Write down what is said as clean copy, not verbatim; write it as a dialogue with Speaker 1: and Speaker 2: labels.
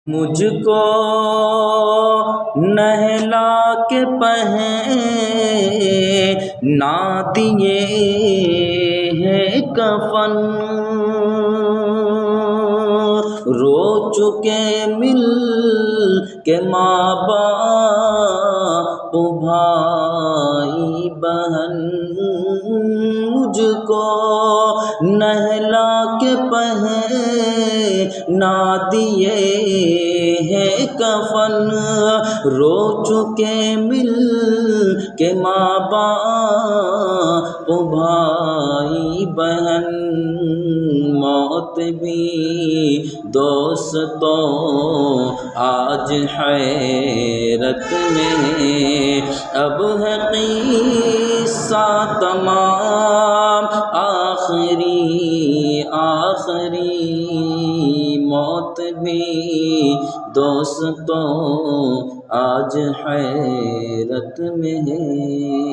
Speaker 1: مجھ کو نہلا کے پہنا دیے ہیں کفن، رو چکے مل کے ماں باپ بھائی بہن، مجھ کو نہلا کے پہنا دیے ہیں کفن، رو چکے مل کے ماں باپ بھائی بہن، موت بھی دوستوں آج حیرت میں، اب ہے قصہ تمام آخری، موت بھی دوستوں آج حیرت میں ہے۔